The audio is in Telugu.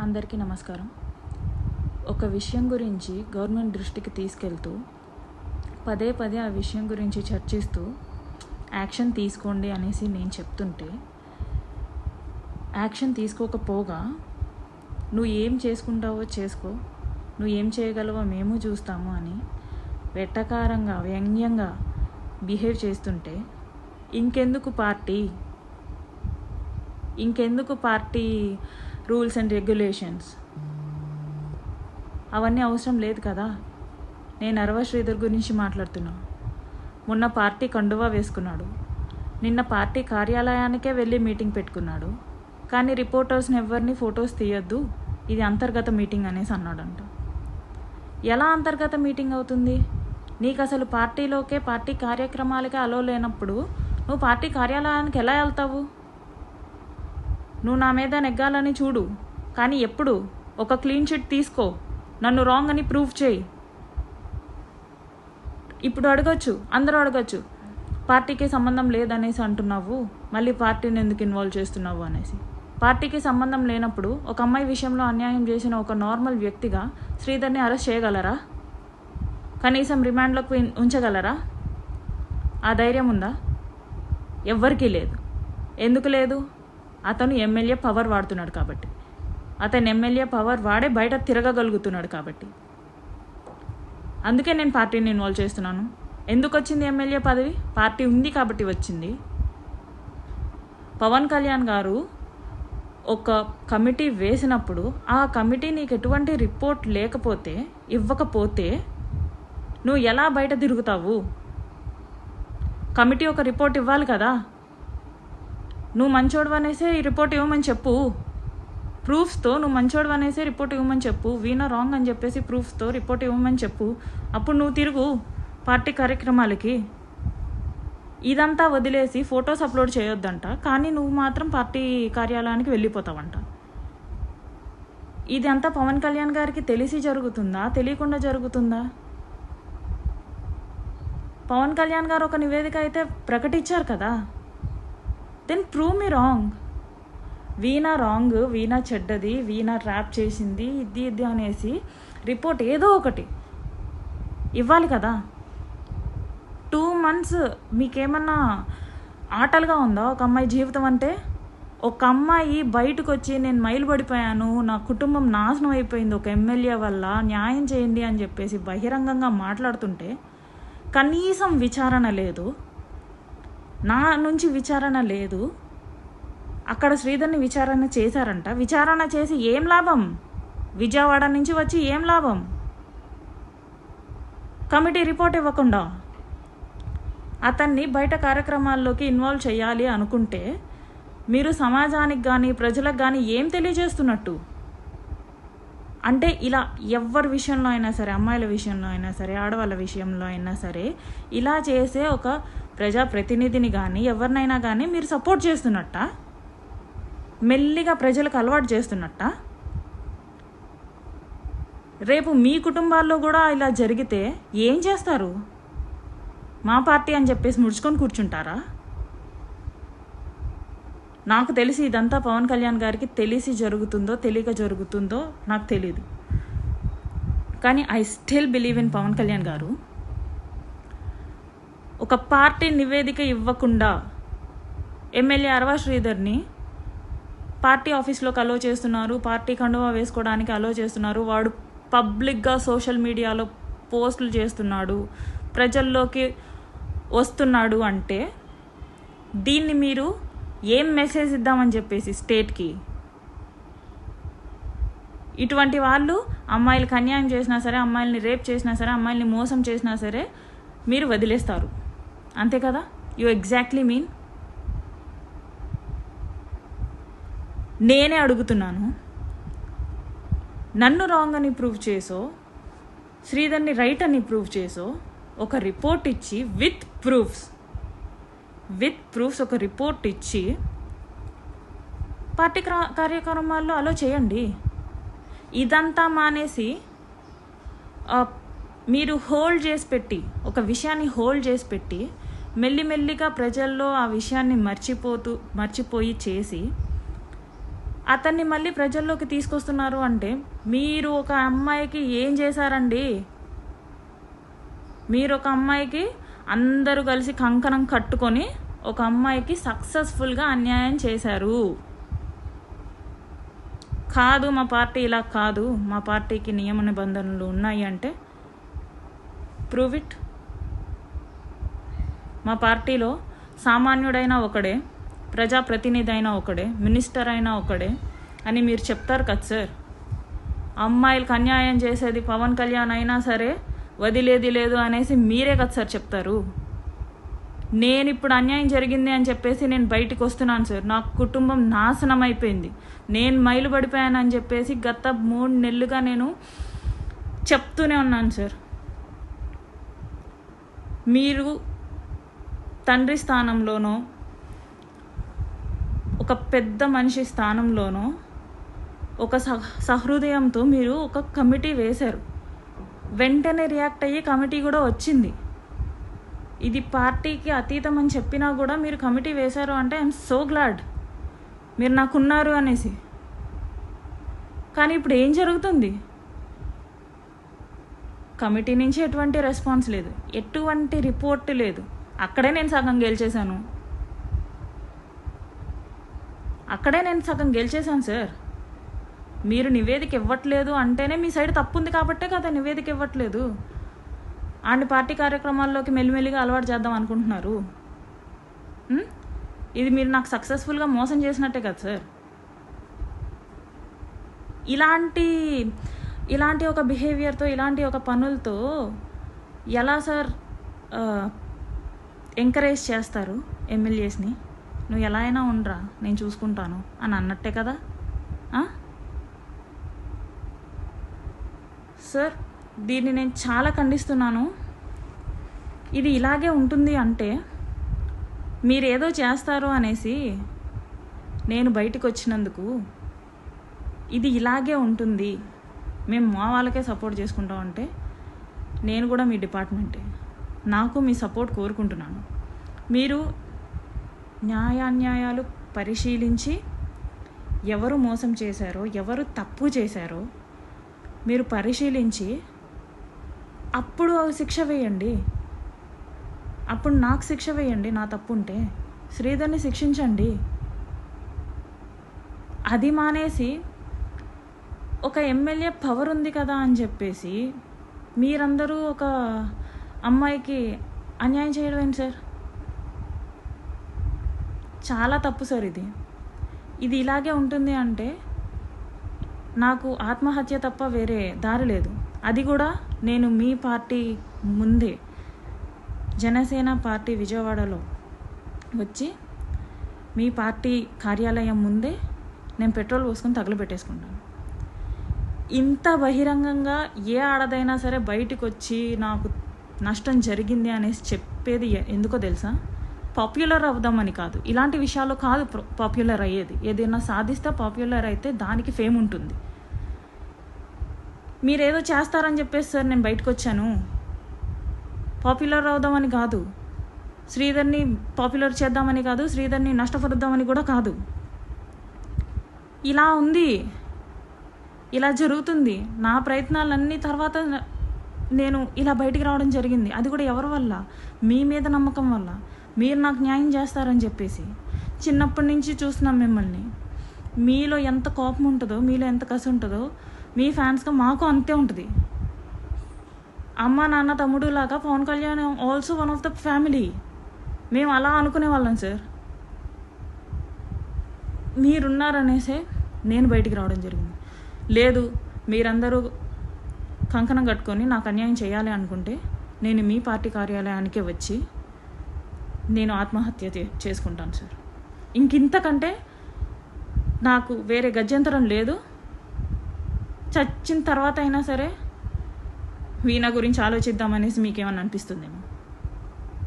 అందరికీ నమస్కారం. ఒక విషయం గురించి గవర్నమెంట్ దృష్టికి తీసుకెళ్తూ పదే పదే ఆ విషయం గురించి చర్చిస్తూ యాక్షన్ తీసుకోండి అనేసి నేను చెప్తుంటే యాక్షన్ తీసుకోకపోగా నువ్వు ఏం చేసుకుంటావో చేసుకో, నువ్వు ఏం చేయగలవో మేము చూస్తాము అని వెటకారంగా వ్యంగ్యంగా బిహేవ్ చేస్తుంటే ఇంకెందుకు పార్టీ రూల్స్ అండ్ రెగ్యులేషన్స్? అవన్నీ అవసరం లేదు కదా. నేను అరవ శ్రీధర్ గురించి మాట్లాడుతున్నా. మొన్న పార్టీ కండువా వేసుకున్నాడు, నిన్న పార్టీ కార్యాలయానికే వెళ్ళి మీటింగ్ పెట్టుకున్నాడు. కానీ రిపోర్టర్స్ని ఎవరిని ఫొటోస్ తీయొద్దు, ఇది అంతర్గత మీటింగ్ అనేసి అన్నాడంట. ఎలా అంతర్గత మీటింగ్ అవుతుంది? నీకు అసలు పార్టీ కార్యక్రమాలకే అలో లేనప్పుడు నువ్వు పార్టీ కార్యాలయానికి ఎలా వెళ్తావు? నువ్వు నా మీద నెగ్గాలని చూడు, కానీ ఎప్పుడు ఒక క్లీన్ చిట్ తీసుకో, నన్ను రాంగ్ అని ప్రూవ్ చేయి. ఇప్పుడు అందరూ అడగచ్చు, పార్టీకి సంబంధం లేదనేసి అంటున్నావు, మళ్ళీ పార్టీని ఎందుకు ఇన్వాల్వ్ చేస్తున్నావు అనేసి. పార్టీకి సంబంధం లేనప్పుడు ఒక అమ్మాయి విషయంలో అన్యాయం చేసిన ఒక నార్మల్ వ్యక్తిగా శ్రీధర్ని అరెస్ట్ చేయగలరా? కనీసం రిమాండ్లోకి ఉంచగలరా? ఆ ధైర్యం ఉందా? ఎవ్వరికీ లేదు. ఎందుకు లేదు? అతను ఎమ్మెల్యే పవర్ వాడుతున్నాడు కాబట్టి, అతను ఎమ్మెల్యే పవర్ వాడే బయట తిరగగలుగుతున్నాడు కాబట్టి. అందుకే నేను పార్టీని ఇన్వాల్వ్ చేస్తున్నాను. ఎందుకు వచ్చింది ఎమ్మెల్యే పదవి? పార్టీ ఉంది కాబట్టి వచ్చింది. పవన్ కళ్యాణ్ గారు ఒక కమిటీ వేసినప్పుడు ఆ కమిటీ నీకు ఎటువంటి రిపోర్ట్ ఇవ్వకపోతే నువ్వు ఎలా బయట తిరుగుతావు? కమిటీ ఒక రిపోర్ట్ ఇవ్వాలి కదా. నువ్వు మంచోడు అనేసే ఈ రిపోర్ట్ ఇవ్వమని చెప్పు, ప్రూఫ్స్తో. నువ్వు మంచోడు అనేసే రిపోర్ట్ ఇవ్వమని చెప్పు, వీణా రాంగ్ అని చెప్పేసి ప్రూఫ్స్తో రిపోర్ట్ ఇవ్వమని చెప్పు. అప్పుడు నువ్వు తిరుగు పార్టీ కార్యక్రమాలకి. ఇదంతా వదిలేసి ఫొటోస్ అప్లోడ్ చేయొద్దంట, కానీ నువ్వు మాత్రం పార్టీ కార్యాలయానికి వెళ్ళిపోతావంట. ఇది అంతా పవన్ కళ్యాణ్ గారికి తెలిసి జరుగుతుందా, తెలియకుండా జరుగుతుందా? పవన్ కళ్యాణ్ గారు ఒక నివేదిక అయితే ప్రకటించారు కదా. Then prove me wrong. Veena wrong, Veena చెడ్డది, వీణా ట్రాప్ చేసింది, ఇది అనేసి రిపోర్ట్ ఏదో ఒకటి ఇవ్వాలి కదా. 2 months మీకేమన్నా ఆటలుగా ఉందా? ఒక అమ్మాయి జీవితం అంటే. ఒక అమ్మాయి బయటకు వచ్చి నేను మైలు పడిపోయాను, నా కుటుంబం నాశనం అయిపోయింది ఒక ఎమ్మెల్యే వల్ల, న్యాయం చేయండి అని చెప్పేసి బహిరంగంగా మాట్లాడుతుంటే కనీసం విచారణ లేదు, నా నుంచి విచారణ లేదు. అక్కడ శ్రీధర్ని విచారణ చేశారంట. విచారణ చేసి ఏం లాభం? విజయవాడ నుంచి వచ్చి ఏం లాభం? కమిటీ రిపోర్ట్ ఇవ్వకుండా అతన్ని బయట కార్యక్రమాల్లోకి ఇన్వాల్వ్ చేయాలి అనుకుంటే మీరు సమాజానికి కానీ ప్రజలకు కానీ ఏం తెలియజేస్తున్నట్టు? అంటే ఇలా ఎవరి విషయంలో అయినా సరే, అమ్మాయిల విషయంలో అయినా సరే, ఆడవాళ్ళ విషయంలో అయినా సరే, ఇలా చేసే ఒక ప్రజాప్రతినిధిని కానీ ఎవరినైనా కానీ మీరు సపోర్ట్ చేస్తున్నట్ట, మెల్లిగా ప్రజలకు అలవాటు చేస్తున్నట్ట. రేపు మీ కుటుంబాల్లో కూడా ఇలా జరిగితే ఏం చేస్తారు? మా పార్టీ అని చెప్పేసి ముడుచుకొని కూర్చుంటారా? నాకు తెలిసి ఇదంతా పవన్ కళ్యాణ్ గారికి తెలిసి జరుగుతుందో తెలియక జరుగుతుందో నాకు తెలీదు, కానీ I still believe in Pawan Kalyan గారు. ఒక పార్టీ నివేదిక ఇవ్వకుండా ఎమ్మెల్యే అరవ శ్రీధర్ని పార్టీ ఆఫీస్లోకి అలో చేస్తున్నారు, పార్టీ కండువా వేసుకోవడానికి అలో చేస్తున్నారు, వాడు పబ్లిక్గా సోషల్ మీడియాలో పోస్టులు చేస్తున్నాడు, ప్రజల్లోకి వస్తున్నాడు అంటే దీన్ని మీరు ఏం మెసేజ్ ఇద్దామని చెప్పేసి స్టేట్కి? ఇటువంటి వాళ్ళు అమ్మాయిలకు అన్యాయం చేసినా సరే, అమ్మాయిల్ని రేప్ చేసినా సరే, అమ్మాయిల్ని మోసం చేసినా సరే మీరు వదిలేస్తారు, అంతే కదా? You exactly mean. నేనే అడుగుతున్నాను, నన్ను రాంగ్ అని ప్రూవ్ చేసో, శ్రీధర్ని రైట్ అని ప్రూవ్ చేసో ఒక రిపోర్ట్ ఇచ్చి విత్ ప్రూఫ్స్ ఒక రిపోర్ట్ ఇచ్చి పార్టీ కార్యక్రమాల్లో అలో చేయండి. ఇదంతా మానేసి మీరు ఒక విషయాన్ని హోల్డ్ చేసి పెట్టి మెల్లిమెల్లిగా ప్రజల్లో ఆ విషయాన్ని మర్చిపోయి చేసి అతన్ని మళ్ళీ ప్రజల్లోకి తీసుకొస్తున్నారు అంటే మీరు ఒక అమ్మాయికి ఏం చేశారండి? మీరు ఒక అమ్మాయికి అందరూ కలిసి కంకణం కట్టుకొని ఒక అమ్మాయికి సక్సెస్ఫుల్గా అన్యాయం చేశారు. కాదు మా పార్టీ ఇలా కాదు, మా పార్టీకి నియమ నిబంధనలు ఉన్నాయి అంటే ప్రూవ్ ఇట్. మా పార్టీలో సామాన్యుడైనా ఒకడే, ప్రజాప్రతినిధి అయినా ఒకడే, మినిస్టర్ అయినా ఒకడే అని మీరు చెప్తారు కదా సార్. అమ్మాయిలకు అన్యాయం చేసేది పవన్ కళ్యాణ్ అయినా సరే వదిలేది లేదు అనేసి మీరే కదా సార్ చెప్తారు. నేను ఇప్పుడు అన్యాయం జరిగింది అని చెప్పేసి నేను బయటికి వస్తున్నాను సార్. నా కుటుంబం నాశనం అయిపోయింది, నేను మైలు పడిపోయానని చెప్పేసి గత 3 నెలలుగా నేను చెప్తూనే ఉన్నాను సార్. మీరు తండ్రి స్థానంలోనో ఒక పెద్ద మనిషి స్థానంలోనో ఒక సహృదయంతో మీరు ఒక కమిటీ వేశారు. వెంటనే రియాక్ట్ అయ్యి కమిటీ కూడా వచ్చింది. ఇది పార్టీకి అతీతం అని చెప్పినా కూడా మీరు కమిటీ వేశారు అంటే ఐఎమ్ సో గ్లాడ్ మీరు నాకున్నారు అనేసి. కానీ ఇప్పుడు ఏం జరుగుతుంది? కమిటీ నుంచి ఎటువంటి రెస్పాన్స్ లేదు, ఎటువంటి రిపోర్ట్ లేదు. అక్కడే నేను సగం గెలిచేశాను సార్. మీరు నివేదిక ఇవ్వట్లేదు అంటేనే మీ సైడ్ తప్పు ఉంది కాబట్టే కదా నివేదిక ఇవ్వట్లేదు. అండ్ పార్టీ కార్యక్రమాల్లోకి మెల్లిమెల్లిగా అలవాటు చేద్దాం అనుకుంటున్నారు. ఇది మీరు నాకు సక్సెస్ఫుల్గా మోసం చేసినట్టే కదా సార్. ఇలాంటి ఒక బిహేవియర్తో, ఇలాంటి ఒక పనులతో ఎలా సార్ ఎంకరేజ్ చేస్తారు ఎమ్మెల్యేస్ని? నువ్వు ఎలా అయినా ఉండరా, నేను చూసుకుంటాను అని అన్నట్టే కదా సార్. దీన్ని నేను చాలా ఖండిస్తున్నాను. ఇది ఇలాగే ఉంటుంది అంటే మీరు ఏదో చేస్తారు అనేసి నేను బయటకు వచ్చినందుకు ఇది ఇలాగే ఉంటుంది, మేము మా వాళ్ళకే సపోర్ట్ చేసుకుంటాం అంటే నేను కూడా మీ డిపార్ట్మెంటే, నాకు మీ సపోర్ట్ కోరుకుంటున్నాను. మీరు న్యాయాన్యాయాలు పరిశీలించి ఎవరు మోసం చేశారో, ఎవరు తప్పు చేశారో మీరు పరిశీలించి అప్పుడు శిక్ష వేయండి. అప్పుడు నాకు శిక్ష వేయండి నా తప్పు ఉంటే. శ్రీధర్ని శిక్షించండి. అది మానేసి ఒక ఎమ్మెల్యే పవర్ ఉంది కదా అని చెప్పేసి మీరందరూ ఒక అమ్మాయికి అన్యాయం చేయడం ఏంటి సార్? చాలా తప్పు సార్. ఇది ఇలాగే ఉంటుంది అంటే నాకు ఆత్మహత్య తప్ప వేరే దారి లేదు. అది కూడా నేను మీ పార్టీ ముందే, జనసేన పార్టీ విజయవాడలో వచ్చి మీ పార్టీ కార్యాలయం ముందే నేను పెట్రోల్ పోసుకొని తగలబెట్టేసుకుంటాను. ఇంత బహిరంగంగా ఏ ఆడదైనా సరే బయటకు వచ్చి నాకు నష్టం జరిగింది అనేసి చెప్పేది ఎందుకో తెలుసా? పాపులర్ అవుదామని కాదు. ఇలాంటి విషయాల్లో కాదు పాపులర్ అయ్యేది. ఏదైనా సాధిస్తే పాపులర్ అయితే దానికి ఫేమ్ ఉంటుంది. మీరేదో చేస్తారని చెప్పేసి సార్ నేను బయటకు వచ్చాను. పాపులర్ అవుదామని కాదు, శ్రీధర్ని పాపులర్ చేద్దామని కాదు, శ్రీధర్ని నష్టపరుద్దామని కూడా కాదు. ఇలా ఉంది, ఇలా జరుగుతుంది. నా ప్రయత్నాలన్నీ తర్వాత నేను ఇలా బయటికి రావడం జరిగింది. అది కూడా ఎవరి వల్ల? మీ మీద నమ్మకం వల్ల. మీరు నాకు న్యాయం చేస్తారని చెప్పేసి. చిన్నప్పటి నుంచి చూస్తున్నాం మిమ్మల్ని. మీలో ఎంత కోపం ఉంటుందో, మీలో ఎంత కసి ఉంటుందో మీ ఫ్యాన్స్గా మాకు అంతే ఉంటుంది. అమ్మ నాన్న తమ్ముడు లాగా Pawan Kalyan also one of the family. మేము అలా అనుకునే వాళ్ళం సార్. మీరున్నారనేసే నేను బయటికి రావడం జరిగింది. లేదు మీరందరూ కంకణం కట్టుకొని నాకు అన్యాయం చేయాలి అనుకుంటే నేను మీ పార్టీ కార్యాలయానికే వచ్చి నేను ఆత్మహత్య చేసుకుంటాను సార్. ఇంతకంటే నాకు వేరే గత్యంతరం లేదు. చచ్చిన తర్వాత అయినా సరే వీణా గురించి ఆలోచిద్దామనేసి మీకేమన్నా అనిపిస్తుందేమో.